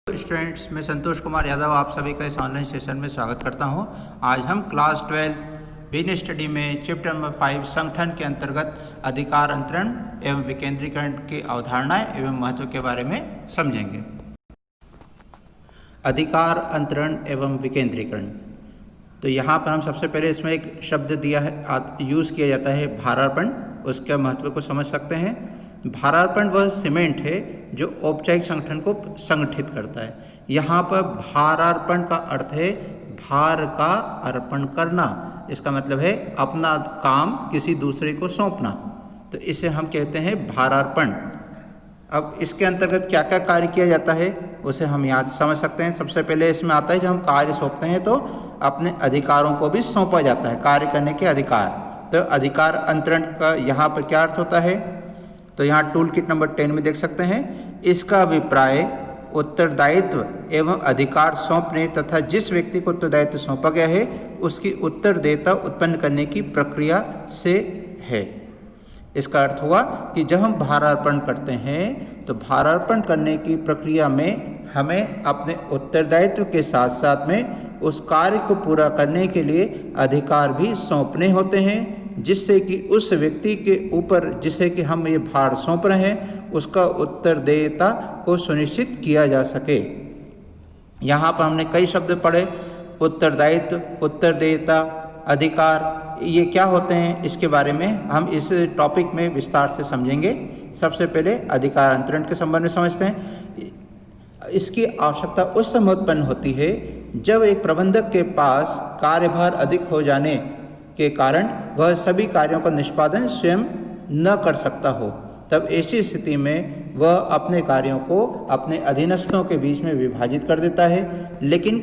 Students, मैं संतोष कुमार यादव आप सभी का इस ऑनलाइन सेशन में स्वागत करता हूं। आज हम क्लास 12 बिजनेस स्टडी में चैप्टर नंबर 5 संगठन के अंतर्गत अधिकार अंतरण एवं विकेंद्रीकरण की अवधारणाएं एवं महत्व के बारे में समझेंगे। अधिकार अंतरण एवं विकेंद्रीकरण। तो यहाँ पर हम सबसे पहले इसमें एक शब्द दिया है, यूज़ किया जाता है भारार्पण। उसके महत्व को समझ सकते हैं। भारार्पण वह सीमेंट है जो औपचारिक संगठन को संगठित करता है। यहाँ पर भारार्पण का अर्थ है भार का अर्पण करना। इसका मतलब है अपना काम किसी दूसरे को सौंपना। तो इसे हम कहते हैं भारार्पण। अब इसके अंतर्गत क्या क्या कार्य किया जाता है उसे हम याद समझ सकते हैं। सबसे पहले इसमें आता है जब हम कार्य सौंपते हैं तो अपने अधिकारों को भी सौंपा जाता है, कार्य करने के अधिकार। तो अधिकार अंतरण का यहाँ पर क्या अर्थ होता है, तो यहाँ टूल किट नंबर 10 में देख सकते हैं। इसका अभिप्राय उत्तरदायित्व एवं अधिकार सौंपने तथा जिस व्यक्ति को उत्तरदायित्व सौंपा गया है उसकी उत्तरदेयता उत्पन्न करने की प्रक्रिया से है। इसका अर्थ हुआ कि जब हम भारार्पण करते हैं तो भारार्पण करने की प्रक्रिया में हमें अपने उत्तरदायित्व के साथ साथ में उस कार्य को पूरा करने के लिए अधिकार भी सौंपने होते हैं, जिससे कि उस व्यक्ति के ऊपर जिसे कि हम ये भार सौंप रहे हैं उसका उत्तरदेयता को सुनिश्चित किया जा सके। यहाँ पर हमने कई शब्द पढ़े, उत्तरदायित्व, उत्तरदेयता, अधिकार, ये क्या होते हैं इसके बारे में हम इस टॉपिक में विस्तार से समझेंगे। सबसे पहले अधिकार अंतरण के संबंध में समझते हैं। इसकी आवश्यकता उस समय उत्पन्न होती है जब एक प्रबंधक के पास कार्यभार अधिक हो जाने के कारण वह सभी कार्यों का निष्पादन स्वयं न कर सकता हो। तब ऐसी स्थिति में वह अपने कार्यों को अपने अधीनस्थों के बीच में विभाजित कर देता है, लेकिन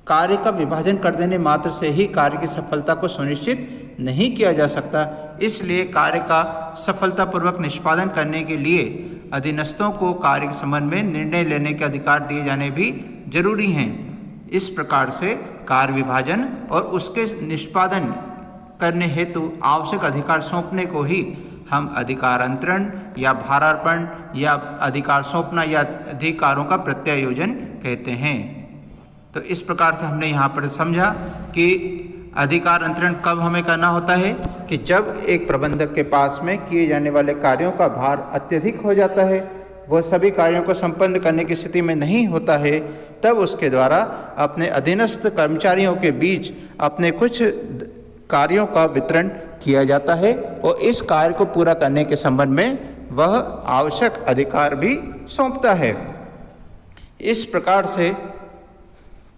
कार्य का विभाजन कर देने मात्र से ही कार्य की सफलता को सुनिश्चित नहीं किया जा सकता। इसलिए कार्य का सफलतापूर्वक निष्पादन करने के लिए अधीनस्थों को कार्य के संबंध में निर्णय लेने के अधिकार दिए जाने भी जरूरी हैं। इस प्रकार से कार्य विभाजन और उसके निष्पादन करने हेतु आवश्यक अधिकार सौंपने को ही हम अधिकार अंतरण या भारार्पण या अधिकार सौंपना या अधिकारों का प्रत्यायोजन कहते हैं। तो इस प्रकार से हमने यहाँ पर समझा कि अधिकार अंतरण कब हमें करना होता है कि जब एक प्रबंधक के पास में किए जाने वाले कार्यों का भार अत्यधिक हो जाता है, वह सभी कार्यों को संपन्न करने की स्थिति में नहीं होता है, तब उसके द्वारा अपने अधीनस्थ कर्मचारियों के बीच अपने कुछ कार्यों का वितरण किया जाता है और इस कार्य को पूरा करने के संबंध में वह आवश्यक अधिकार भी सौंपता है। इस प्रकार से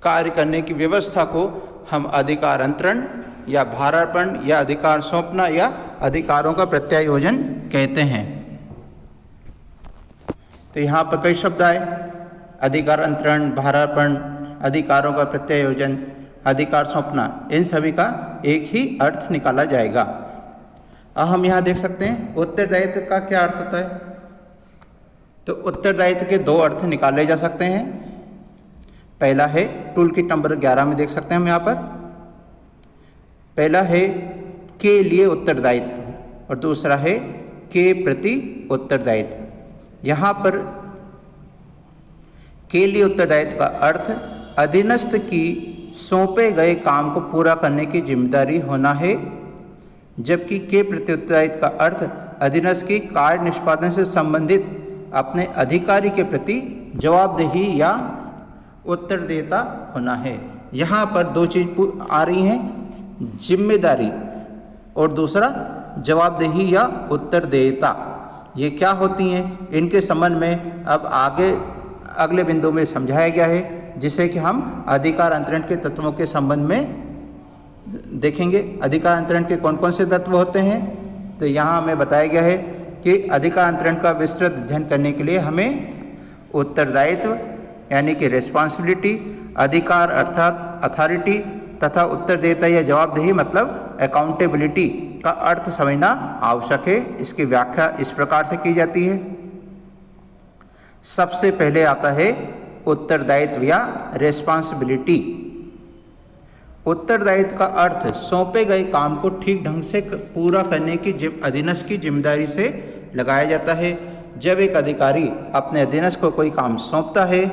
कार्य करने की व्यवस्था को हम अधिकार अंतरण या भारार्पण या अधिकार सौंपना या अधिकारों का प्रत्यायोजन कहते हैं। तो यहाँ पर कई शब्द आए, अधिकार अंतरण, भारार्पण, अधिकारों का प्रत्यायोजन, अधिकार सौंपना, इन सभी का एक ही अर्थ निकाला जाएगा। अब हम यहाँ देख सकते हैं उत्तरदायित्व का क्या अर्थ होता है। तो उत्तरदायित्व के दो अर्थ निकाले जा सकते हैं। पहला है टूल किट नंबर 11 में देख सकते हैं हम यहाँ पर। पहला है के लिए उत्तरदायित्व और दूसरा है के प्रति उत्तरदायित्व। यहाँ पर के लिए उत्तरदायित्व का अर्थ अधीनस्थ की सौंपे गए काम को पूरा करने की जिम्मेदारी होना है, जबकि के प्रति उत्तरदायित्व का अर्थ अधीनस्थ की कार्य निष्पादन से संबंधित अपने अधिकारी के प्रति जवाबदेही या उत्तरदेयता होना है। यहाँ पर दो चीज आ रही हैं, जिम्मेदारी और दूसरा जवाबदेही या उत्तरदेयता। ये क्या होती हैं, इनके संबंध में अब आगे अगले बिंदु में समझाया गया है, जिसे कि हम अधिकार अंतरण के तत्वों के संबंध में देखेंगे। अधिकार अंतरण के कौन कौन से तत्व होते हैं, तो यहाँ हमें बताया गया है कि अधिकार अंतरण का विस्तृत अध्ययन करने के लिए हमें उत्तरदायित्व यानी कि रिस्पॉन्सिबिलिटी, अधिकार अर्थात अथॉरिटी तथा उत्तरदेयता या जवाबदेही मतलब अकाउंटेबिलिटी का अर्थ समझना आवश्यक है। इसकी व्याख्या इस प्रकार से की जाती है। सबसे पहले आता है उत्तरदायित्व या रिस्पॉन्सिबिलिटी। उत्तरदायित्व का अर्थ सौंपे गए काम को ठीक ढंग से पूरा करने की अधीनस्थ की जिम्मेदारी से लगाया जाता है। जब एक अधिकारी अपने अधीनस्थ को कोई काम सौंपता है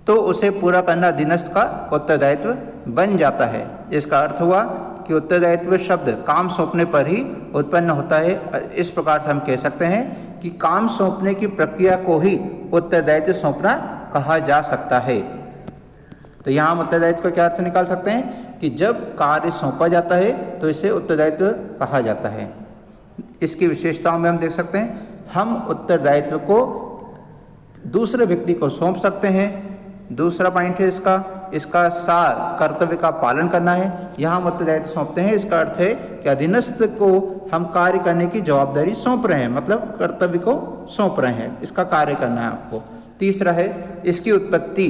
तो उसे पूरा करना अधीनस्थ का उत्तरदायित्व बन जाता है। इसका अर्थ हुआ कि उत्तरदायित्व शब्द काम सौंपने पर ही उत्पन्न होता है। इस प्रकार से हम कह सकते हैं कि काम सौंपने की प्रक्रिया को ही उत्तरदायित्व सौंपना कहा जा सकता है। तो यहाँ हम उत्तरदायित्व का क्या अर्थ निकाल सकते हैं कि जब कार्य सौंपा जाता है तो इसे उत्तरदायित्व कहा जाता है। इसकी विशेषताओं में हम देख सकते हैं, हम उत्तरदायित्व को दूसरे व्यक्ति को सौंप सकते हैं। दूसरा पॉइंट है इसका सार कर्तव्य का पालन करना है। यहाँ हम उत्तरदायित्व सौंपते हैं, इसका अर्थ है कि अधीनस्थ को हम कार्य करने की जवाबदारी सौंप रहे हैं, मतलब कर्तव्य को सौंप रहे हैं, इसका कार्य करना है आपको। तीसरा है इसकी उत्पत्ति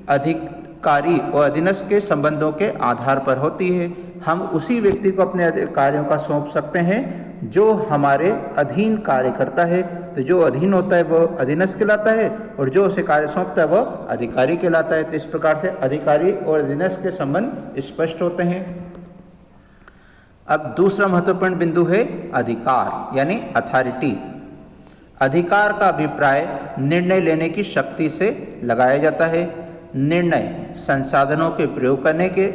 अधिकारी और अधीनस्थ के संबंधों के आधार पर होती है। हम उसी व्यक्ति को अपने कार्यों का सौंप सकते हैं जो हमारे अधीन कार्य करता है। तो जो अधीन होता है वो अधीनस्थ कहलाता है और जो उसे कार्य सौंपता है वो अधिकारी कहलाता है। तो इस प्रकार से अधिकारी और अधीनस्थ के संबंध स्पष्ट होते हैं। अब दूसरा महत्वपूर्ण बिंदु है अधिकार यानी अथॉरिटी। अधिकार का अभिप्राय निर्णय लेने की शक्ति से लगाया जाता है। निर्णय संसाधनों के प्रयोग करने के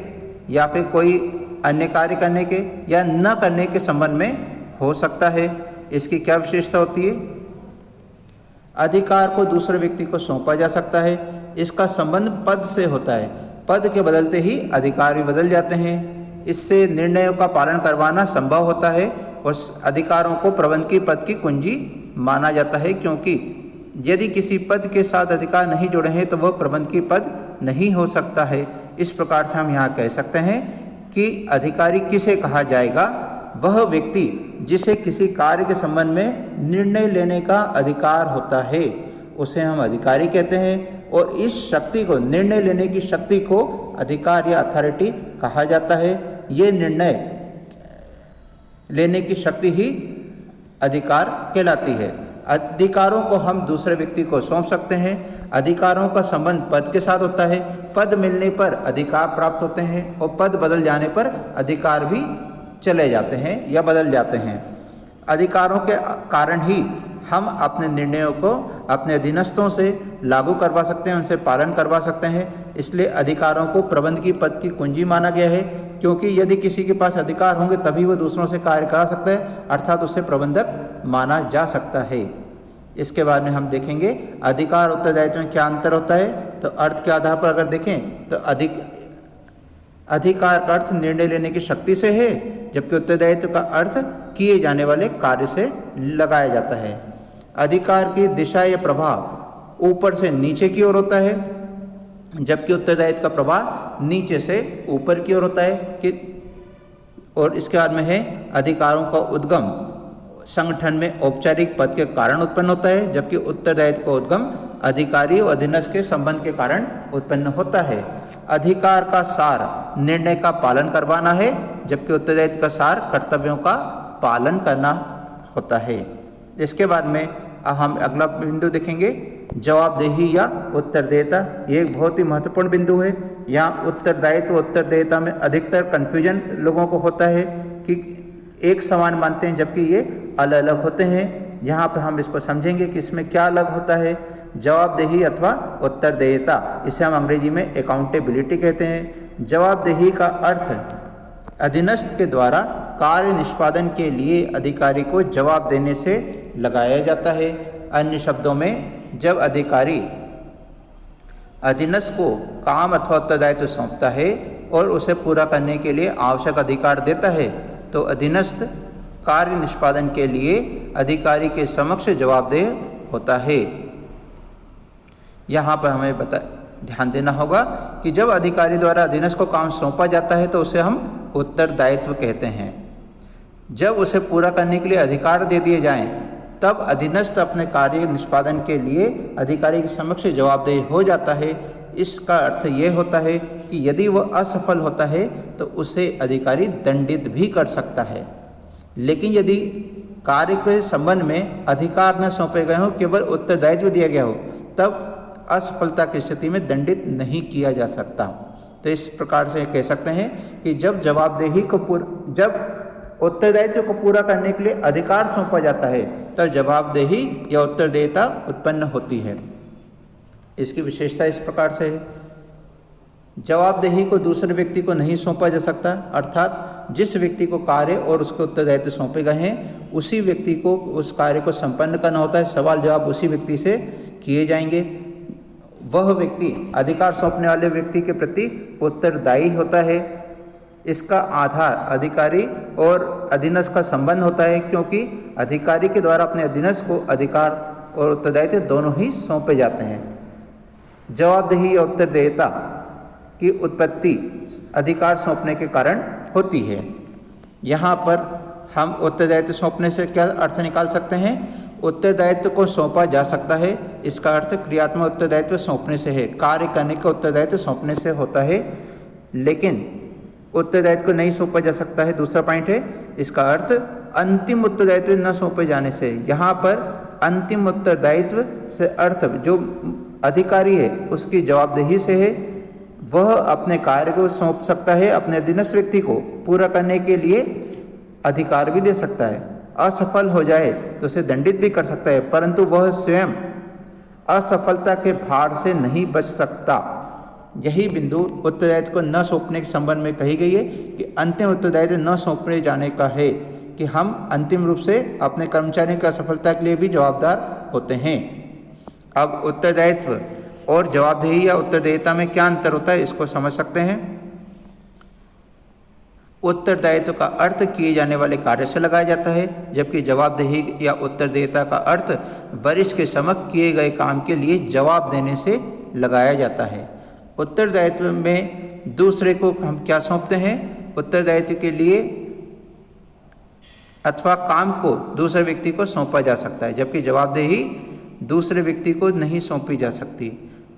या फिर कोई अन्य कार्य करने के या न करने के संबंध में हो सकता है। इसकी क्या विशेषता होती है? अधिकार को दूसरे व्यक्ति को सौंपा जा सकता है। इसका संबंध पद से होता है। पद के बदलते ही अधिकार भी बदल जाते हैं। इससे निर्णयों का पालन करवाना संभव होता है और अधिकारों को प्रबंधकीय पद की कुंजी माना जाता है, क्योंकि यदि किसी पद के साथ अधिकार नहीं जुड़े हैं तो वह प्रबंधकीय पद नहीं हो सकता है। इस प्रकार से हम यहाँ कह सकते हैं कि अधिकारी किसे कहा जाएगा? वह व्यक्ति जिसे किसी कार्य के संबंध में निर्णय लेने का अधिकार होता है उसे हम अधिकारी कहते हैं, और इस शक्ति को, निर्णय लेने की शक्ति को अधिकार या अथॉरिटी कहा जाता है। ये निर्णय लेने की शक्ति ही अधिकार कहलाती है। अधिकारों को हम दूसरे व्यक्ति को सौंप सकते हैं। अधिकारों का संबंध पद के साथ होता है। पद मिलने पर अधिकार प्राप्त होते हैं और पद बदल जाने पर अधिकार भी चले जाते हैं या बदल जाते हैं। अधिकारों के कारण ही हम अपने निर्णयों को अपने अधीनस्थों से लागू करवा सकते हैं, उनसे पालन करवा सकते हैं। इसलिए अधिकारों को प्रबंधकीय पद की कुंजी माना गया है, क्योंकि यदि किसी के पास अधिकार होंगे तभी वह दूसरों से कार्य करा सकता है, अर्थात उसे प्रबंधक माना जा सकता है। इसके बारे में हम देखेंगे अधिकार और उत्तरदायित्व में क्या अंतर होता है। तो अर्थ के आधार पर अगर देखें तो अधिकार का अर्थ निर्णय लेने की शक्ति से है, जबकि उत्तरदायित्व का अर्थ किए जाने वाले कार्य से लगाया जाता है। अधिकार की दिशा या प्रभाव ऊपर से नीचे की ओर होता है, जबकि उत्तरदायित्व का प्रभाव नीचे से ऊपर की ओर होता है। और इसके बाद में है अधिकारों का उद्गम संगठन में औपचारिक पद के कारण उत्पन्न होता है, जबकि उत्तरदायित्व का उद्गम अधिकारी और अधीनस्थ के संबंध के कारण उत्पन्न होता है। अधिकार का सार निर्णय का पालन करवाना है, जबकि उत्तरदायित्व का सार कर्तव्यों का पालन करना होता है। इसके बाद में हम अगला बिंदु देखेंगे जवाबदेही या उत्तरदेयता। ये एक बहुत ही महत्वपूर्ण बिंदु है। यहाँ उत्तरदायित्व उत्तरदेयता में अधिकतर कन्फ्यूजन लोगों को होता है कि एक समान मानते हैं जबकि ये अलग अलग होते हैं। यहाँ पर हम इसको समझेंगे कि इसमें क्या अलग होता है। जवाबदेही अथवा उत्तरदेयता, इसे हम अंग्रेजी में अकाउंटेबिलिटी कहते हैं। जवाबदेही का अर्थ अधीनस्थ के द्वारा कार्य निष्पादन के लिए अधिकारी को जवाब देने से लगाया जाता है। अन्य शब्दों में जब अधिकारी अधीनस्थ को काम अथवा उत्तरदायित्व सौंपता है और उसे पूरा करने के लिए आवश्यक अधिकार देता है, तो अधीनस्थ कार्य निष्पादन के लिए अधिकारी के समक्ष जवाबदेह होता है। यहाँ पर हमें ध्यान देना होगा कि जब अधिकारी द्वारा अधीनस्थ को काम सौंपा जाता है तो उसे हम उत्तरदायित्व कहते हैं। जब उसे पूरा करने के लिए अधिकार दे दिए जाएं, तब अधीनस्थ अपने कार्य निष्पादन के लिए अधिकारी के समक्ष जवाबदेह हो जाता है। इसका अर्थ ये होता है कि यदि वह असफल होता है तो उसे अधिकारी दंडित भी कर सकता है। लेकिन यदि कार्य के संबंध में अधिकार न सौंपे गए हों, केवल उत्तरदायित्व दिया गया हो, तब असफलता की स्थिति में दंडित नहीं किया जा सकता। तो इस प्रकार से कह सकते हैं कि जब उत्तरदायित्व को पूरा करने के लिए अधिकार सौंपा जाता है तब जवाबदेही या उत्तरदेयता उत्पन्न होती है। इसकी विशेषता इस प्रकार से है, जवाबदेही को दूसरे व्यक्ति को नहीं सौंपा जा सकता, अर्थात जिस व्यक्ति को कार्य और उसके उत्तरदायित्व सौंपे गए हैं उसी व्यक्ति को उस कार्य को संपन्न करना होता है। सवाल जवाब उसी व्यक्ति से किए जाएंगे। वह व्यक्ति अधिकार सौंपने वाले व्यक्ति के प्रति उत्तरदायी होता है। इसका आधार अधिकारी और अधीनस्थ का संबंध होता है, क्योंकि अधिकारी के द्वारा अपने अधीनस्थ को अधिकार और उत्तरदायित्व दोनों ही सौंपे जाते हैं। जवाबदेही या उत्तरदेयता की उत्पत्ति अधिकार सौंपने के कारण होती है। यहाँ पर हम उत्तरदायित्व सौंपने से क्या अर्थ निकाल सकते हैं? उत्तरदायित्व को सौंपा जा सकता है, इसका अर्थ क्रियात्मक उत्तरदायित्व सौंपने से है, कार्य करने का उत्तरदायित्व सौंपने से होता है। लेकिन उत्तरदायित्व को नहीं सौंपा जा सकता है, दूसरा पॉइंट है, इसका अर्थ अंतिम उत्तरदायित्व न सौंपे जाने से। यहाँ पर अंतिम उत्तरदायित्व से अर्थ जो अधिकारी है उसकी जवाबदेही से है। वह अपने कार्य को सौंप सकता है, अपने अधीनस्थ व्यक्ति को पूरा करने के लिए अधिकार भी दे सकता है। असफल हो जाए तो उसे दंडित भी कर सकता है, परंतु वह स्वयं असफलता के भार से नहीं बच सकता। यही बिंदु उत्तरदायित्व को न सौंपने के संबंध में कही गई है कि अंतिम उत्तरदायित्व न सौंपने जाने का है कि हम अंतिम रूप से अपने कर्मचारियों की असफलता के लिए भी जवाबदार होते हैं। अब उत्तरदायित्व और जवाबदेही या उत्तरदेयता में क्या अंतर होता है, इसको समझ सकते हैं। उत्तरदायित्व का अर्थ किए जाने वाले कार्य से लगाया जाता है, जबकि जवाबदेही या उत्तरदेयता का अर्थ वरिष्ठ के समक्ष किए गए काम के लिए जवाब देने से लगाया जाता है। उत्तरदायित्व में दूसरे को हम क्या सौंपते हैं? उत्तरदायित्व के लिए अथवा काम को दूसरे व्यक्ति को सौंपा जा सकता है, जबकि जवाबदेही दूसरे व्यक्ति को नहीं सौंपी जा सकती।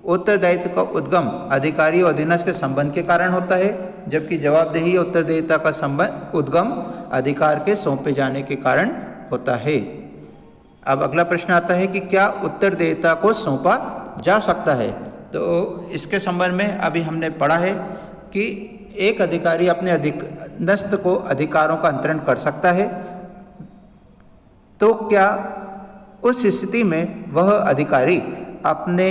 उत्तरदायित्व का उद्गम अधिकारी और अधीनस्थ के संबंध के कारण होता है, जबकि जवाबदेही और उत्तरदेयता का संबंध उद्गम अधिकार के सौंपे जाने के कारण होता है। अब अगला प्रश्न आता है कि क्या उत्तरदेयता को सौंपा जा सकता है? तो इसके संबंध में अभी हमने पढ़ा है कि एक अधिकारी अपने अधीनस्थ को अधिकारों का अंतरण कर सकता है। तो क्या उस स्थिति में वह अधिकारी अपने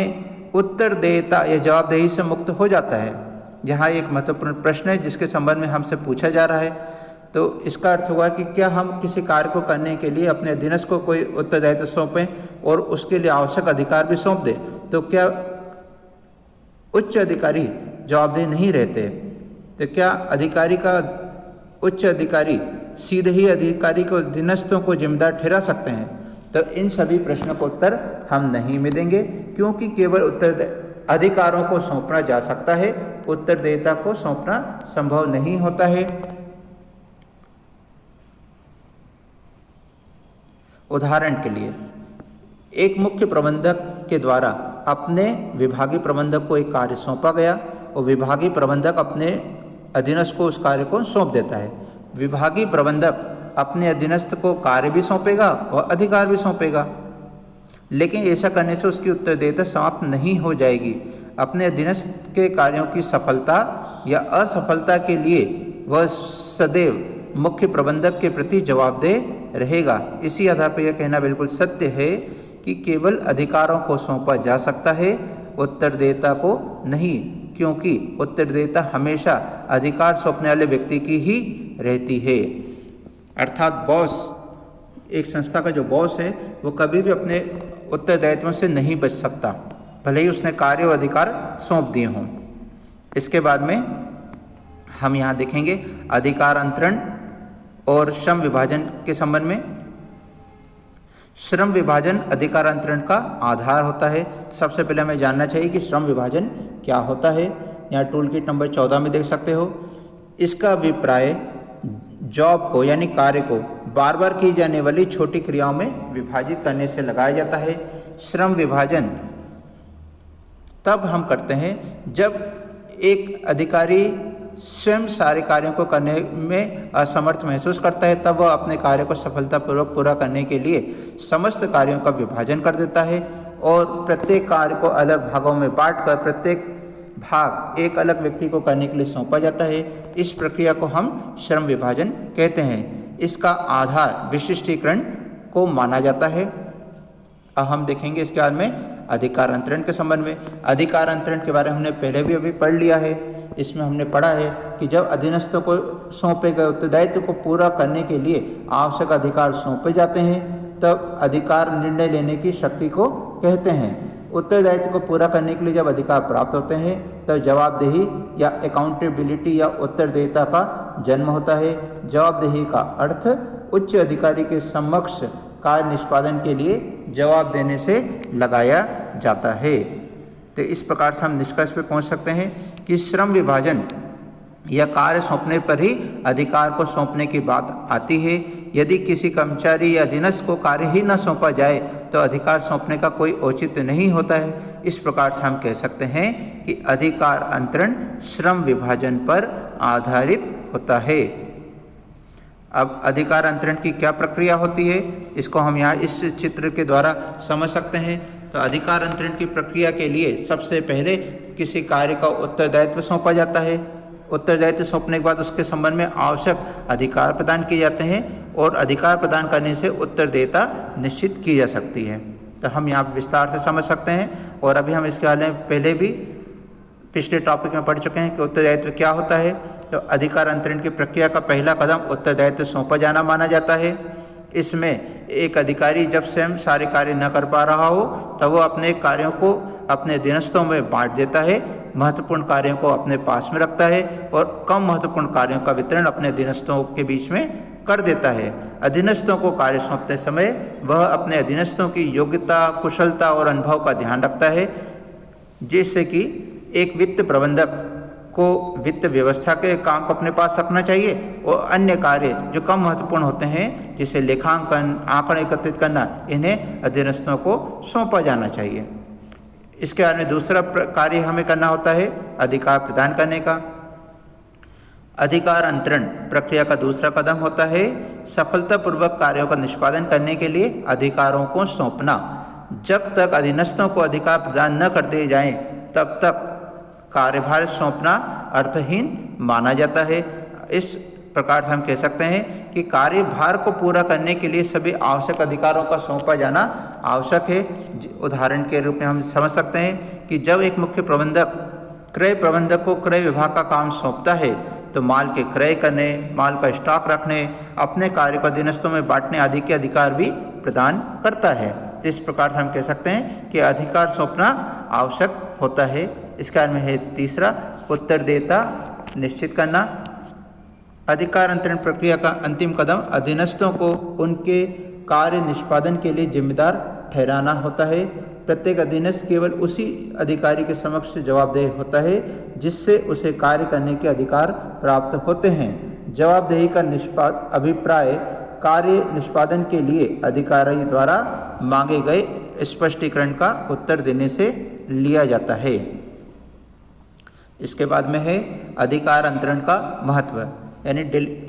उत्तरदेयता या जवाबदेही से मुक्त हो जाता है? यहाँ एक महत्वपूर्ण प्रश्न है जिसके संबंध में हमसे पूछा जा रहा है। तो इसका अर्थ हुआ कि क्या हम किसी कार्य को करने के लिए अपने अधीनस्थ को कोई उत्तरदायित्व सौंपें और उसके लिए आवश्यक अधिकार भी सौंप दें, तो क्या उच्च अधिकारी जवाबदेह नहीं रहते? तो क्या अधिकारी का उच्च अधिकारी सीधे ही अधिकारी को अधीनस्थों को जिम्मेदार ठहरा सकते हैं? तो इन सभी प्रश्नों का उत्तर हम नहीं में देंगे, क्योंकि केवल अधिकारों को सौंपना जा सकता है, उत्तरदेयता को सौंपना संभव नहीं होता है। उदाहरण के लिए, एक मुख्य प्रबंधक के द्वारा अपने विभागीय प्रबंधक को एक कार्य सौंपा गया और विभागीय प्रबंधक अपने अधीनस्थ को उस कार्य को सौंप देता है। विभागीय प्रबंधक अपने अधीनस्थ को कार्य भी सौंपेगा और अधिकार भी सौंपेगा, लेकिन ऐसा करने से उसकी उत्तरदेयता समाप्त नहीं हो जाएगी। अपने अधीनस्थ के कार्यों की सफलता या असफलता के लिए वह सदैव मुख्य प्रबंधक के प्रति जवाबदेह रहेगा। इसी आधार पर यह कहना बिल्कुल सत्य है कि केवल अधिकारों को सौंपा जा सकता है, उत्तरदेयता को नहीं, क्योंकि उत्तरदेयता हमेशा अधिकार सौंपने वाले व्यक्ति की ही रहती है। अर्थात बॉस, एक संस्था का जो बॉस है वो कभी भी अपने उत्तरदायित्वों से नहीं बच सकता, भले ही उसने कार्य और अधिकार सौंप दिए हों। इसके बाद में हम यहाँ देखेंगे अधिकार अंतरण और श्रम विभाजन के संबंध में। श्रम विभाजन अधिकार अंतरण का आधार होता है। सबसे पहले हमें जानना चाहिए कि श्रम विभाजन क्या होता है। यहाँ टूल किट नंबर 14 में देख सकते हो। इसका अभिप्राय जॉब को यानी कार्य को बार बार की जाने वाली छोटी क्रियाओं में विभाजित करने से लगाया जाता है। श्रम विभाजन तब हम करते हैं जब एक अधिकारी स्वयं सारे कार्यों को करने में असमर्थ महसूस करता है, तब वह अपने कार्य को सफलतापूर्वक पूरा करने के लिए समस्त कार्यों का विभाजन कर देता है और प्रत्येक कार्य को अलग भागों में बांटकर प्रत्येक भाग एक अलग व्यक्ति को करने के लिए सौंपा जाता है। इस प्रक्रिया को हम श्रम विभाजन कहते हैं। इसका आधार विशिष्टीकरण को माना जाता है। अब हम देखेंगे इसके बाद में अधिकार अंतरण के संबंध में। अधिकार अंतरण के बारे में हमने पहले भी अभी पढ़ लिया है। इसमें हमने पढ़ा है कि जब अधीनस्थों को सौंपे गए उत्तरदायित्व को पूरा करने के लिए आवश्यक अधिकार सौंपे जाते हैं तब अधिकार निर्णय लेने की शक्ति को कहते हैं। उत्तरदायित्व को पूरा करने के लिए जब अधिकार प्राप्त होते हैं तब जवाबदेही या अकाउंटेबिलिटी या उत्तरदायिता का जन्म होता है। जवाबदेही का अर्थ उच्च अधिकारी के समक्ष कार्य निष्पादन के लिए जवाब देने से लगाया जाता है। तो इस प्रकार से हम निष्कर्ष पर पहुंच सकते हैं कि श्रम विभाजन या कार्य सौंपने पर ही अधिकार को सौंपने की बात आती है। यदि किसी कर्मचारी या अधीनस्थ को कार्य ही न सौंपा जाए तो अधिकार सौंपने का कोई औचित्य नहीं होता है। इस प्रकार से हम कह सकते हैं कि अधिकार अंतरण श्रम विभाजन पर आधारित होता है। अब अधिकार अंतरण की क्या प्रक्रिया होती है इसको हम यहाँ इस चित्र के द्वारा समझ सकते हैं। तो अधिकार अंतरण की प्रक्रिया के लिए सबसे पहले किसी कार्य का उत्तरदायित्व सौंपा जाता है। उत्तरदायित्व सौंपने के बाद उसके संबंध में आवश्यक अधिकार प्रदान किए जाते हैं और अधिकार प्रदान करने से उत्तरदायिता निश्चित की जा सकती है। तो हम यहाँ विस्तार से समझ सकते हैं और अभी हम इसके बारे में पहले भी पिछले टॉपिक में पढ़ चुके हैं कि उत्तरदायित्व क्या होता है। तो अधिकार अंतरण की प्रक्रिया का पहला कदम उत्तरदायित्व सौंपा जाना माना जाता है। इसमें एक अधिकारी जब स्वयं सारे कार्य न कर पा रहा हो तब वो अपने कार्यों को अपने अधीनस्थों में बांट देता है, महत्वपूर्ण कार्यों को अपने पास में रखता है और कम महत्वपूर्ण कार्यों का वितरण अपने अधीनस्थों के बीच में कर देता है। अधीनस्थों को कार्य सौंपते समय वह अपने अधीनस्थों की योग्यता, कुशलता और अनुभव का ध्यान रखता है, जिससे कि एक वित्त प्रबंधक को वित्त व्यवस्था के काम को अपने पास रखना चाहिए और अन्य कार्य जो कम महत्वपूर्ण होते हैं जैसे लेखांकन, आंकड़े एकत्रित करना, इन्हें अधीनस्थों को सौंपा जाना चाहिए। इसके बारे में दूसरा कार्य हमें करना होता है अधिकार प्रदान करने का। अधिकार अंतरण प्रक्रिया का दूसरा कदम होता है सफलतापूर्वक कार्यों का निष्पादन करने के लिए अधिकारों को सौंपना। जब तक अधीनस्थों को अधिकार प्रदान न कर दिए जाएं तब तक कार्यभार सौंपना अर्थहीन माना जाता है। इस प्रकार से हम कह सकते हैं कि कार्यभार को पूरा करने के लिए सभी आवश्यक अधिकारों का सौंपा जाना आवश्यक है। उदाहरण के रूप में हम समझ सकते हैं कि जब एक मुख्य प्रबंधक क्रय प्रबंधक को क्रय विभाग का काम सौंपता है तो माल के क्रय करने, माल का स्टॉक रखने, अपने कार्य को अधीनस्थों में बांटने आदि के अधिकार भी प्रदान करता है। इस प्रकार से हम कह सकते हैं कि अधिकार सौंपना आवश्यक होता है। इसका में है तीसरा उत्तरदायिता निश्चित करना। अधिकार अंतरण प्रक्रिया का अंतिम कदम अधीनस्थों को उनके कार्य निष्पादन के लिए जिम्मेदार ठहराना होता है। प्रत्येक अधीनस्थ केवल उसी अधिकारी के समक्ष जवाबदेह होता है जिससे उसे कार्य करने के अधिकार प्राप्त होते हैं। जवाबदेही का अभिप्राय कार्य निष्पादन के लिए अधिकारी द्वारा मांगे गए स्पष्टीकरण का उत्तर देने से लिया जाता है। इसके बाद में है अधिकार अंतरण का महत्व यानी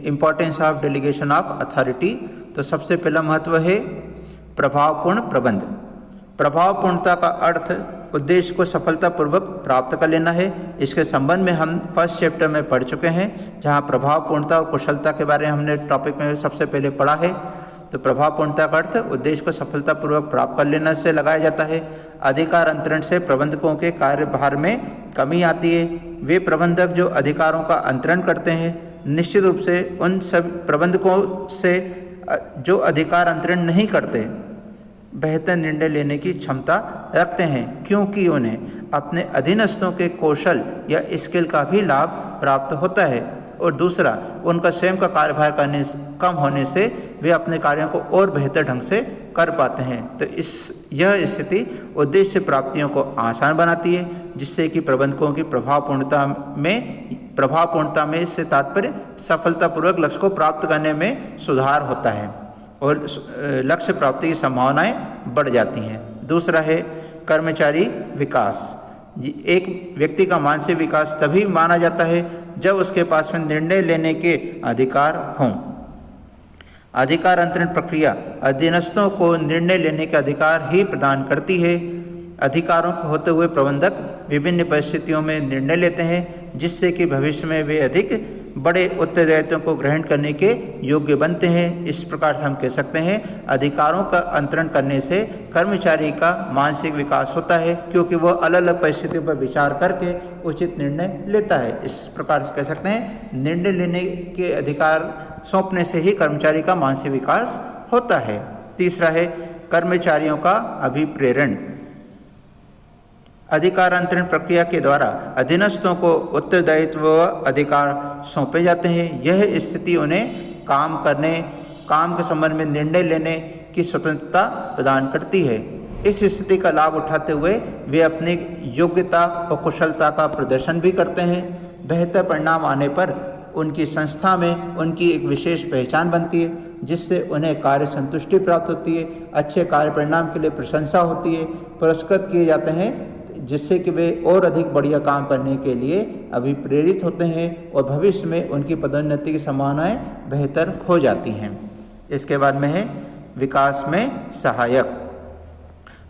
importance of delegation of authority. तो सबसे पहला महत्व है प्रभावपूर्ण प्रबंध। प्रभावपूर्णता का अर्थ उद्देश्य को सफलतापूर्वक प्राप्त कर लेना है। इसके संबंध में हम फर्स्ट चैप्टर में पढ़ चुके हैं जहां प्रभावपूर्णता और कुशलता के बारे में हमने टॉपिक में सबसे पहले पढ़ा है। तो प्रभावपूर्णता का अर्थ उद्देश्य को सफलतापूर्वक प्राप्त कर लेने से लगाया जाता है। अधिकार अंतरण से प्रबंधकों के कार्यभार में कमी आती है। वे प्रबंधक जो अधिकारों का अंतरण करते हैं निश्चित रूप से उन सब प्रबंधकों से जो अधिकार अंतरण नहीं करते बेहतर निर्णय लेने की क्षमता रखते हैं, क्योंकि उन्हें अपने अधीनस्थों के कौशल या स्किल का भी लाभ प्राप्त होता है। और दूसरा, उनका स्वयं का कार्यभार कम होने से वे अपने कार्यों को और बेहतर ढंग से कर पाते हैं। तो यह स्थिति उद्देश्य प्राप्तियों को आसान बनाती है, जिससे कि प्रबंधकों की प्रभावपूर्णता में से तात्पर्य सफलतापूर्वक लक्ष्य को प्राप्त करने में सुधार होता है और लक्ष्य प्राप्ति की संभावनाएं बढ़ जाती हैं। दूसरा है कर्मचारी विकास। एक व्यक्ति का मानसिक विकास तभी माना जाता है जब उसके पास में निर्णय लेने के अधिकार हों। अधिकार अंतरण प्रक्रिया अधीनस्थों को निर्णय लेने के अधिकार ही प्रदान करती है। अधिकारों के होते हुए प्रबंधक विभिन्न परिस्थितियों में निर्णय लेते हैं, जिससे कि भविष्य में वे अधिक बड़े उत्तरदायित्वों को ग्रहण करने के योग्य बनते हैं। इस प्रकार से हम कह सकते हैं अधिकारों का अंतरण करने से कर्मचारी का मानसिक विकास होता है, क्योंकि वह अलग अलग परिस्थितियों पर विचार करके उचित निर्णय लेता है। इस प्रकार से कह सकते हैं निर्णय लेने के अधिकार सौंपने से ही कर्मचारी का मानसिक विकास होता है। तीसरा है कर्मचारियों का अभिप्रेरण। अधिकार अंतरण प्रक्रिया के द्वारा अधीनस्थों को उत्तरदायित्व व अधिकार सौंपे जाते हैं। यह स्थिति उन्हें काम करने, काम के संबंध में निर्णय लेने की स्वतंत्रता प्रदान करती है। इस स्थिति का लाभ उठाते हुए वे अपनी योग्यता और कुशलता का प्रदर्शन भी करते हैं। बेहतर परिणाम आने पर उनकी संस्था में उनकी एक विशेष पहचान बनती है, जिससे उन्हें कार्य संतुष्टि प्राप्त होती है, अच्छे कार्य परिणाम के लिए प्रशंसा होती है, पुरस्कृत किए जाते हैं, जिससे कि वे और अधिक बढ़िया काम करने के लिए अभिप्रेरित होते हैं और भविष्य में उनकी पदोन्नति की संभावनाएं बेहतर हो जाती हैं। इसके बाद में है विकास में सहायक।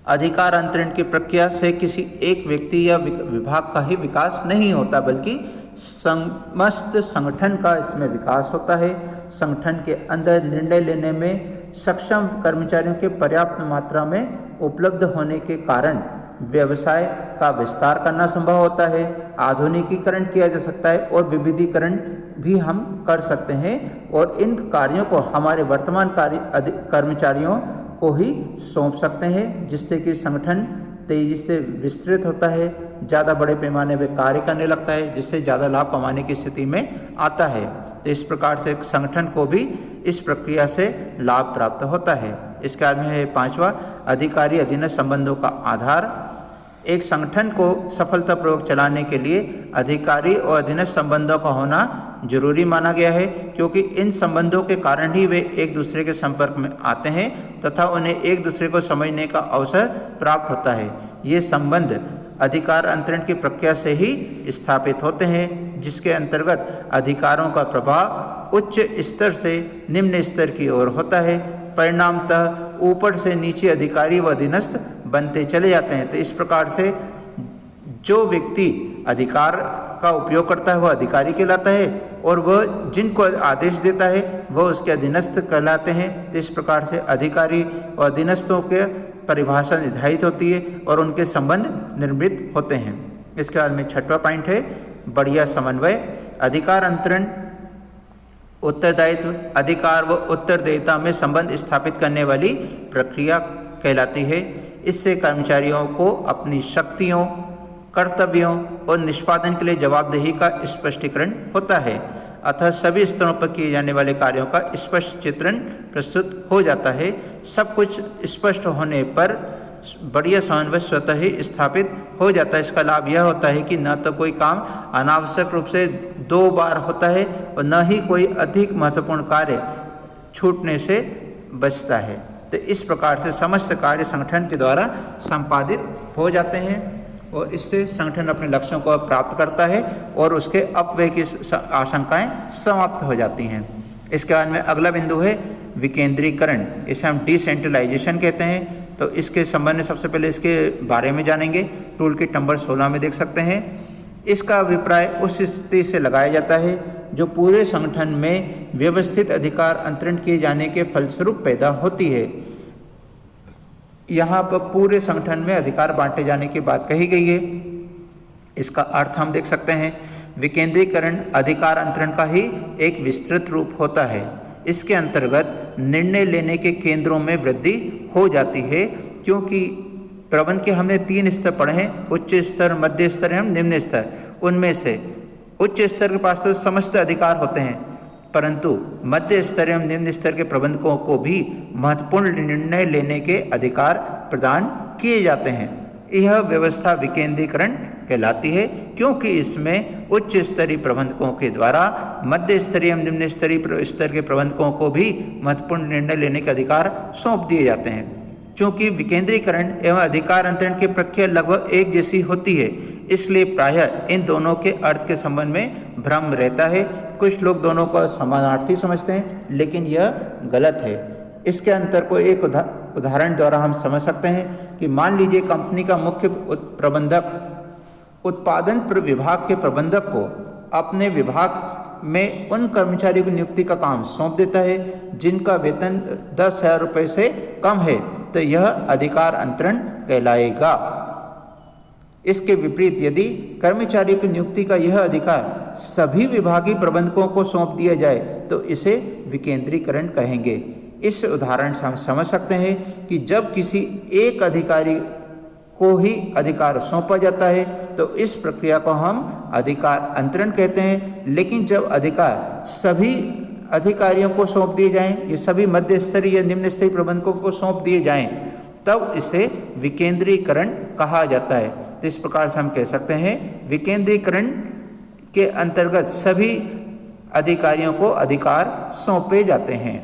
अधिकार अंतरण की प्रक्रिया से किसी एक व्यक्ति या विभाग का ही विकास नहीं होता, बल्कि समस्त संगठन का इसमें विकास होता है। संगठन के अंदर निर्णय लेने में सक्षम कर्मचारियों के पर्याप्त मात्रा में उपलब्ध होने के कारण व्यवसाय का विस्तार करना संभव होता है, आधुनिकीकरण किया जा सकता है और विविधीकरण भी हम कर सकते हैं, और इन कार्यों को हमारे वर्तमान कर्मचारियों को ही सौंप सकते हैं, जिससे कि संगठन तेजी से विस्तृत होता है, ज़्यादा बड़े पैमाने पर कार्य करने लगता है, जिससे ज़्यादा लाभ कमाने की स्थिति में आता है। तो इस प्रकार से संगठन को भी इस प्रक्रिया से लाभ प्राप्त होता है। इसके बाद में है पांचवा अधिकारी अधीनस्थ संबंधों का आधार। एक संगठन को सफलतापूर्वक चलाने के लिए अधिकारी और अधीनस्थ संबंधों का होना जरूरी माना गया है, क्योंकि इन संबंधों के कारण ही वे एक दूसरे के संपर्क में आते हैं तथा उन्हें एक दूसरे को समझने का अवसर प्राप्त होता है। ये संबंध अधिकार अंतरण की प्रक्रिया से ही स्थापित होते हैं, जिसके अंतर्गत अधिकारों का प्रभाव उच्च स्तर से निम्न स्तर की ओर होता है। परिणामतः ऊपर से नीचे अधिकारी व अधीनस्थ बनते चले जाते हैं। तो इस प्रकार से जो व्यक्ति अधिकार का उपयोग करता है वह अधिकारी कहलाता है, और वह जिनको आदेश देता है वह उसके अधीनस्थ कहलाते हैं। तो इस प्रकार से अधिकारी और अधीनस्थों के परिभाषा निर्धारित होती है और उनके संबंध निर्मित होते हैं। इसके बाद में छठवां पॉइंट है बढ़िया समन्वय। अधिकार अंतरण उत्तरदायित्व, अधिकार व उत्तरदायिता में संबंध स्थापित करने वाली प्रक्रिया कहलाती है। इससे कर्मचारियों को अपनी शक्तियों, कर्तव्यों और निष्पादन के लिए जवाबदेही का स्पष्टीकरण होता है, अतः सभी स्तरों पर किए जाने वाले कार्यों का स्पष्ट चित्रण प्रस्तुत हो जाता है। सब कुछ स्पष्ट होने पर बढ़िया समन्वय स्वतः ही स्थापित हो जाता है। इसका लाभ यह होता है कि न तो कोई काम अनावश्यक रूप से 2 बार होता है और न ही कोई अधिक महत्वपूर्ण कार्य छूटने से बचता है। तो इस प्रकार से समस्त कार्य संगठन के द्वारा संपादित हो जाते हैं और इससे संगठन अपने लक्ष्यों को प्राप्त करता है और उसके अपव्यय की आशंकाएं समाप्त हो जाती हैं। इसके बाद में अगला बिंदु है विकेंद्रीकरण। इसे हम डिसेंट्रलाइजेशन कहते हैं। तो इसके संबंध में सबसे पहले इसके बारे में जानेंगे। टूल किट नंबर 16 में देख सकते हैं। इसका अभिप्राय उस स्थिति से लगाया जाता है जो पूरे संगठन में व्यवस्थित अधिकार अंतरण किए जाने के फलस्वरूप पैदा होती है। यहाँ पर पूरे संगठन में अधिकार बांटे जाने की बात कही गई है। इसका अर्थ हम देख सकते हैं, विकेंद्रीकरण अधिकार अंतरण का ही एक विस्तृत रूप होता है। इसके अंतर्गत निर्णय लेने के केंद्रों में वृद्धि हो जाती है, क्योंकि प्रबंध के हमने 3 स्तर पढ़े हैं, उच्च स्तर, मध्य स्तर एवं निम्न स्तर। उनमें से उच्च स्तर के पास तो समस्त अधिकार होते हैं, परंतु मध्य स्तर एवं निम्न स्तर के प्रबंधकों को भी महत्वपूर्ण निर्णय लेने के अधिकार प्रदान किए जाते हैं। यह व्यवस्था विकेंद्रीकरण कहलाती है, क्योंकि इसमें उच्च स्तरीय प्रबंधकों के द्वारा मध्य स्तरीय एवं निम्न स्तरीय स्तर के प्रबंधकों को भी महत्वपूर्ण निर्णय लेने के अधिकार सौंप दिए जाते हैं। चूँकि विकेंद्रीकरण एवं अधिकार अंतरण की प्रक्रिया लगभग एक जैसी होती है, इसलिए प्रायः इन दोनों के अर्थ के संबंध में भ्रम रहता है। कुछ लोग दोनों को समानार्थी समझते हैं, लेकिन यह गलत है। इसके अंतर को एक उदाहरण द्वारा हम समझ सकते हैं कि मान लीजिए कंपनी का मुख्य प्रबंधक उत्पादन विभाग के प्रबंधक को अपने विभाग में उन कर्मचारियों की नियुक्ति का काम सौंप देता है जिनका वेतन 10,000 रुपये से कम है, तो यह अधिकार अंतरण कहलाएगा। इसके विपरीत यदि कर्मचारियों की नियुक्ति का यह अधिकार सभी विभागीय प्रबंधकों को सौंप दिया जाए तो इसे विकेंद्रीकरण कहेंगे। इस उदाहरण से हम समझ सकते हैं कि जब किसी एक अधिकारी को ही अधिकार सौंपा जाता है तो इस प्रक्रिया को हम अधिकार अंतरण कहते हैं, लेकिन जब अधिकार सभी अधिकारियों को सौंप दिए जाएं, ये सभी मध्य स्तरीय या निम्न स्तरीय प्रबंधकों को सौंप दिए जाएं, तब इसे विकेंद्रीकरण कहा जाता है। तो इस प्रकार से हम कह सकते हैं विकेंद्रीकरण के अंतर्गत सभी अधिकारियों को अधिकार सौंपे जाते हैं।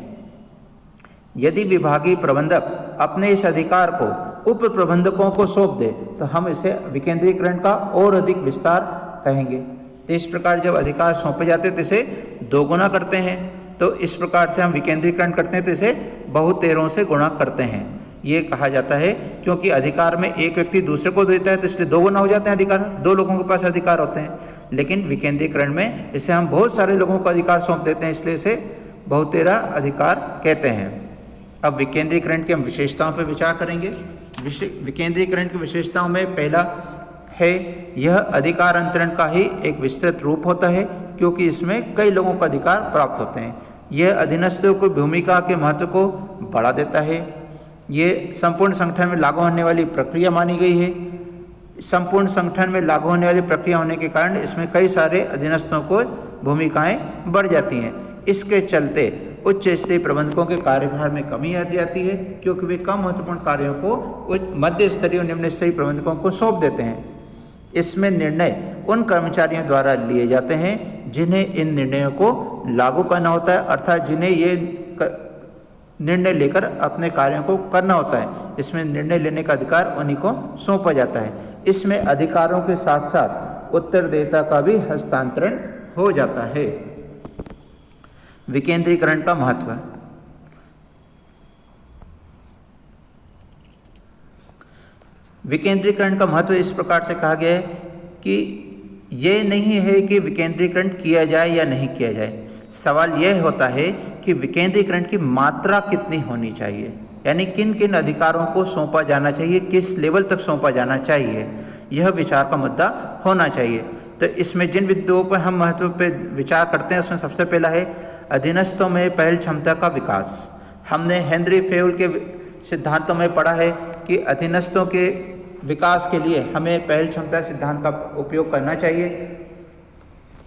यदि विभागीय प्रबंधक अपने इस अधिकार को उप प्रबंधकों को सौंप दे तो हम इसे विकेंद्रीकरण का और अधिक विस्तार कहेंगे। तो इस प्रकार जब अधिकार सौंपे जाते हैं तो इसे दोगुना करते हैं, तो इस प्रकार से हम विकेंद्रीकरण करते हैं तो इसे बहुतेरों से गुणा करते हैं। ये कहा जाता है क्योंकि अधिकार में एक व्यक्ति दूसरे को देता है तो इसलिए दोगुना हो जाते हैं अधिकार, दो लोगों के पास अधिकार होते हैं। लेकिन विकेंद्रीकरण में इसे हम बहुत सारे लोगों को अधिकार सौंप देते हैं, इसलिए इसे बहुतेरा अधिकार कहते हैं। अब विकेंद्रीकरण की हम विशेषताओं पर विचार करेंगे। विकेंद्रीकरण की विशेषताओं में पहला है यह अधिकार अंतरण का ही एक विस्तृत रूप होता है क्योंकि इसमें कई लोगों को अधिकार प्राप्त होते हैं। यह अधीनस्थों की भूमिका के महत्व को बढ़ा देता है। ये संपूर्ण संगठन में लागू होने वाली प्रक्रिया मानी गई है। संपूर्ण संगठन में लागू होने वाली प्रक्रिया होने के कारण इसमें कई सारे अधीनस्थों को भूमिकाएं बढ़ जाती हैं। इसके चलते उच्च स्तरीय प्रबंधकों के कार्यभार में कमी आ जाती है क्योंकि वे कम महत्वपूर्ण कार्यों को मध्य स्तरीय और निम्न स्तरीय प्रबंधकों को सौंप देते हैं। इसमें निर्णय उन कर्मचारियों द्वारा लिए जाते हैं जिन्हें इन निर्णयों को लागू करना होता है, अर्थात जिन्हें ये निर्णय लेकर अपने कार्यों को करना होता है। इसमें निर्णय लेने का अधिकार उन्हीं को सौंपा जाता है। इसमें अधिकारों के साथ साथ उत्तरदायिता का भी हस्तांतरण हो जाता है। विकेंद्रीकरण का महत्व। विकेंद्रीकरण का महत्व इस प्रकार से कहा गया है कि ये नहीं है कि विकेंद्रीकरण किया जाए या नहीं किया जाए, सवाल यह होता है कि विकेंद्रीकरण की मात्रा कितनी होनी चाहिए, यानी किन किन अधिकारों को सौंपा जाना चाहिए, किस लेवल तक सौंपा जाना चाहिए, यह विचार का मुद्दा होना चाहिए। तो इसमें जिन बिंदुओं पर हम महत्व पर विचार करते हैं उसमें सबसे पहला है अधीनस्थों में पहल क्षमता का विकास। हमने हेनरी फेउल के सिद्धांतों में पढ़ा है कि अधीनस्थों के विकास के लिए हमें पहल क्षमता सिद्धांत का उपयोग करना चाहिए।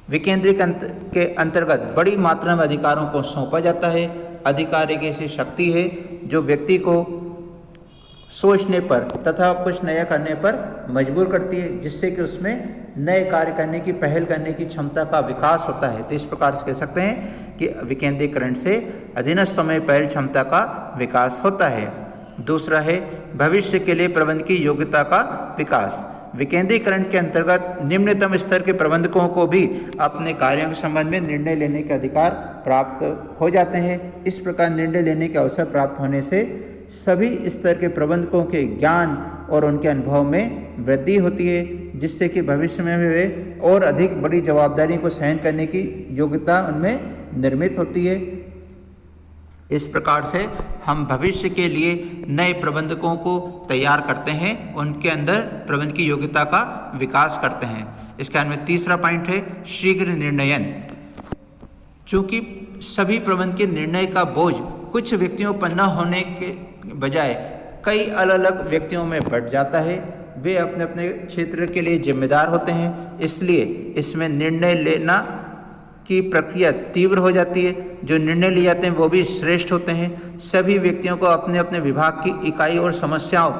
विकेंद्रीकरण के अंतर्गत बड़ी मात्रा में अधिकारों को सौंपा जाता है। अधिकार एक ऐसी शक्ति है जो व्यक्ति को सोचने पर तथा कुछ नया करने पर मजबूर करती है, जिससे कि उसमें नए कार्य करने की, पहल करने की क्षमता का विकास होता है। तो इस प्रकार से कह सकते हैं कि विकेंद्रीकरण से अधीनस्थों में पहल क्षमता का विकास होता है। दूसरा है भविष्य के लिए प्रबंध की योग्यता का विकास। विकेंद्रीकरण के अंतर्गत निम्नतम स्तर के प्रबंधकों को भी अपने कार्यों के संबंध में निर्णय लेने के अधिकार प्राप्त हो जाते हैं। इस प्रकार निर्णय लेने के अवसर प्राप्त होने से सभी स्तर के प्रबंधकों के ज्ञान और उनके अनुभव में वृद्धि होती है, जिससे कि भविष्य में वे और अधिक बड़ी जवाबदारी को सहन करने की योग्यता उनमें निर्मित होती है। इस प्रकार से हम भविष्य के लिए नए प्रबंधकों को तैयार करते हैं, उनके अंदर प्रबंध की योग्यता का विकास करते हैं। इसके अंदर तीसरा पॉइंट है शीघ्र निर्णयन। चूँकि सभी प्रबंध के निर्णय का बोझ कुछ व्यक्तियों पर न होने के बजाय कई अलग अलग व्यक्तियों में बढ़ जाता है, वे अपने अपने क्षेत्र के लिए जिम्मेदार होते हैं, इसलिए इसमें निर्णय लेना की प्रक्रिया तीव्र हो जाती है। जो निर्णय लिए जाते हैं वो भी श्रेष्ठ होते हैं। सभी व्यक्तियों को अपने अपने विभाग की इकाई और समस्याओं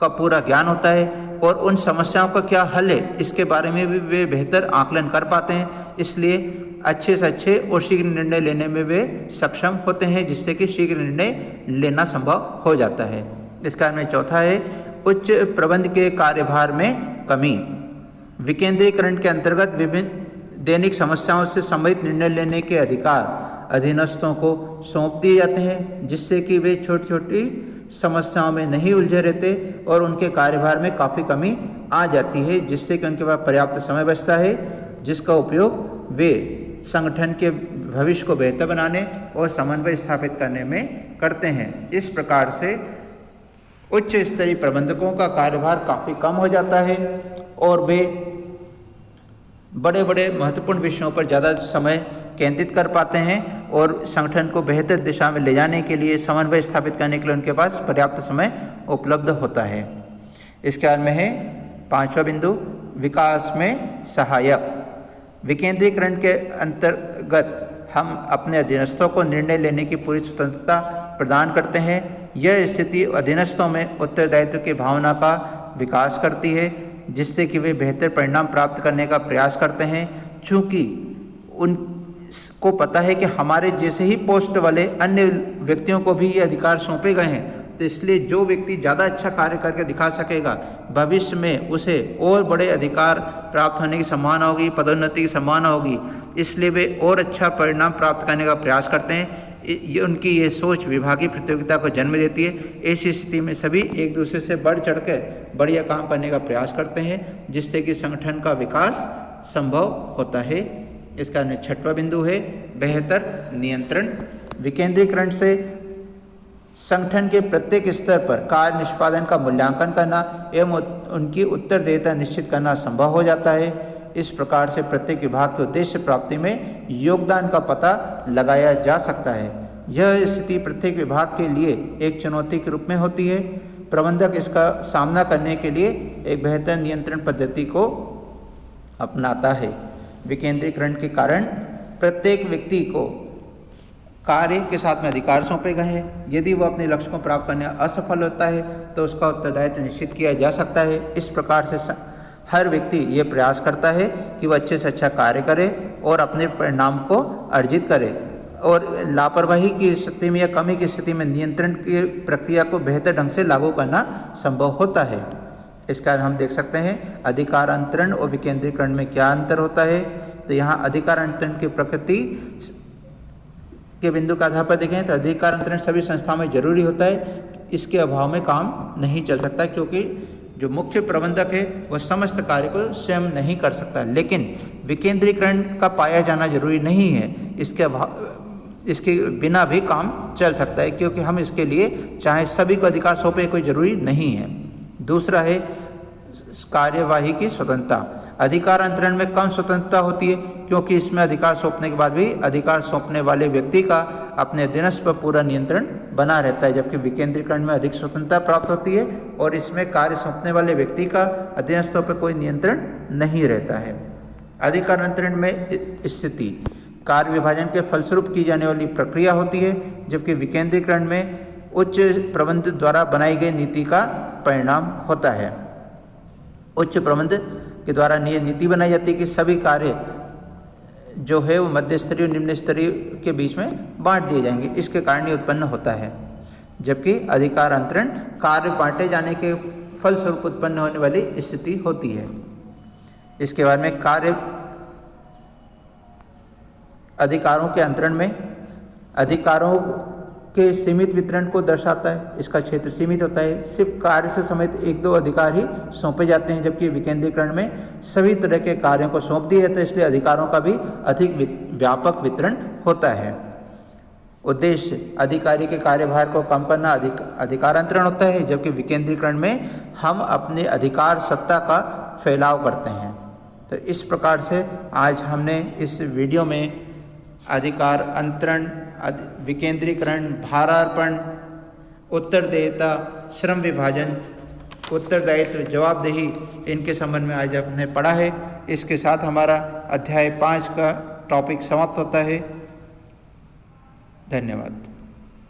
का पूरा ज्ञान होता है और उन समस्याओं का क्या हल है इसके बारे में भी वे बेहतर आकलन कर पाते हैं, इसलिए अच्छे से अच्छे और शीघ्र निर्णय लेने में वे सक्षम होते हैं, जिससे कि शीघ्र निर्णय लेना संभव हो जाता है। इसका में चौथा है उच्च प्रबंध के कार्यभार में कमी। विकेंद्रीकरण के अंतर्गत विभिन्न दैनिक समस्याओं से संबंधित निर्णय लेने के अधिकार अधीनस्थों को सौंप दिए जाते हैं, जिससे कि वे छोटी छोटी समस्याओं में नहीं उलझे रहते और उनके कार्यभार में काफ़ी कमी आ जाती है, जिससे कि उनके पास पर्याप्त समय बचता है, जिसका उपयोग वे संगठन के भविष्य को बेहतर बनाने और समन्वय स्थापित करने में करते हैं। इस प्रकार से उच्च स्तरीय प्रबंधकों का कार्यभार काफ़ी कम हो जाता है और वे बड़े बड़े महत्वपूर्ण विषयों पर ज़्यादा समय केंद्रित कर पाते हैं और संगठन को बेहतर दिशा में ले जाने के लिए, समन्वय स्थापित करने के लिए उनके पास पर्याप्त समय उपलब्ध होता है। इसके बाद में है 5वां बिंदु, विकास में सहायक। विकेंद्रीकरण के अंतर्गत हम अपने अधीनस्थों को निर्णय लेने की पूरी स्वतंत्रता प्रदान करते हैं। यह स्थिति अधीनस्थों में उत्तरदायित्व की भावना का विकास करती है, जिससे कि वे बेहतर परिणाम प्राप्त करने का प्रयास करते हैं। चूँकि उनको पता है कि हमारे जैसे ही पोस्ट वाले अन्य व्यक्तियों को भी ये अधिकार सौंपे गए हैं, तो इसलिए जो व्यक्ति ज़्यादा अच्छा कार्य करके दिखा सकेगा, भविष्य में उसे और बड़े अधिकार प्राप्त होने की संभावना होगी, पदोन्नति की संभावना होगी। इसलिए वे और अच्छा परिणाम प्राप्त करने का प्रयास करते हैं। ये उनकी ये सोच विभागीय प्रतियोगिता को जन्म देती है। ऐसी स्थिति में सभी एक दूसरे से बढ़ चढ़ कर बढ़िया काम करने का प्रयास करते हैं, जिससे कि संगठन का विकास संभव होता है। इसका 6वां बिंदु है बेहतर नियंत्रण। विकेंद्रीकरण से संगठन के प्रत्येक स्तर पर कार्य निष्पादन का मूल्यांकन करना एवं उनकी उत्तरदेयता निश्चित करना संभव हो जाता है। इस प्रकार से प्रत्येक विभाग के उद्देश्य प्राप्ति में योगदान का पता लगाया जा सकता है। यह स्थिति प्रत्येक विभाग के लिए एक चुनौती के रूप में होती है। प्रबंधक इसका सामना करने के लिए एक बेहतर नियंत्रण पद्धति को अपनाता है। विकेंद्रीकरण के कारण प्रत्येक व्यक्ति को कार्य के साथ में अधिकार सौंपे गए हैं। यदि वह अपने लक्ष्य को प्राप्त करने में असफल होता है तो उसका उत्तरदायित्व निश्चित किया जा सकता है। इस प्रकार से हर व्यक्ति ये प्रयास करता है कि वह अच्छे से अच्छा कार्य करे और अपने परिणाम को अर्जित करे, और लापरवाही की स्थिति में या कमी की स्थिति में नियंत्रण की प्रक्रिया को बेहतर ढंग से लागू करना संभव होता है। इसका हम देख सकते हैं अधिकार अंतरण और विकेंद्रीकरण में क्या अंतर होता है। तो यहाँ अधिकार अंतरण की प्रकृति के बिंदु के आधार पर देखें तो अधिकार अंतरण सभी संस्थाओं में जरूरी होता है। इसके अभाव में काम नहीं चल सकता, क्योंकि जो मुख्य प्रबंधक है वह समस्त कार्य को स्वयं नहीं कर सकता। लेकिन विकेंद्रीकरण का पाया जाना जरूरी नहीं है, इसके बिना भी काम चल सकता है, क्योंकि हम इसके लिए चाहे सभी को अधिकार सौंपे कोई ज़रूरी नहीं है। दूसरा है कार्यवाही की स्वतंत्रता। अधिकार अंतरण में कम स्वतंत्रता होती है, क्योंकि इसमें अधिकार सौंपने के बाद भी अधिकार सौंपने वाले व्यक्ति का अपने अधीनस्थ पर पूरा नियंत्रण बना रहता है, जबकि विकेंद्रीकरण में अधिक स्वतंत्रता प्राप्त होती है और इसमें कार्य सौंपने वाले व्यक्ति का अधीनस्थों पर कोई नियंत्रण नहीं रहता है। अधिकार अंतरण में स्थिति कार्य विभाजन के फलस्वरूप की जाने वाली प्रक्रिया होती है, जबकि विकेंद्रीकरण में उच्च प्रबंध द्वारा बनाई गई नीति का परिणाम होता है। उच्च प्रबंध के द्वारा नीति बनाई जाती है कि सभी कार्य जो है वो मध्य स्तरीय और निम्न स्तरीय के बीच में बांट दिए जाएंगे, इसके कारण ये उत्पन्न होता है। जबकि अधिकार अंतरण कार्य बांटे जाने के फलस्वरूप उत्पन्न होने वाली स्थिति होती है। इसके बाद में कार्य अधिकारों के अंतरण में अधिकारों के सीमित वितरण को दर्शाता है। इसका क्षेत्र सीमित होता है, सिर्फ कार्य से समेत 1-2 अधिकार ही सौंपे जाते हैं, जबकि विकेंद्रीकरण में सभी तरह के कार्यों को सौंप दिया जाता है, इसलिए अधिकारों का भी अधिक व्यापक वितरण होता है। उद्देश्य अधिकारी के कार्यभार को कम करना अधिकार अंतरण होता है, जबकि विकेंद्रीकरण में हम अपने अधिकार सत्ता का फैलाव करते हैं। तो इस प्रकार से आज हमने इस वीडियो में अधिकार अंतरण, विकेंद्रीकरण, भारार्पण, उत्तरदेयता, श्रम विभाजन, उत्तरदायित्व, जवाबदेही, इनके संबंध में आज आपने पढ़ा है। इसके साथ हमारा अध्याय 5 का टॉपिक समाप्त होता है। धन्यवाद।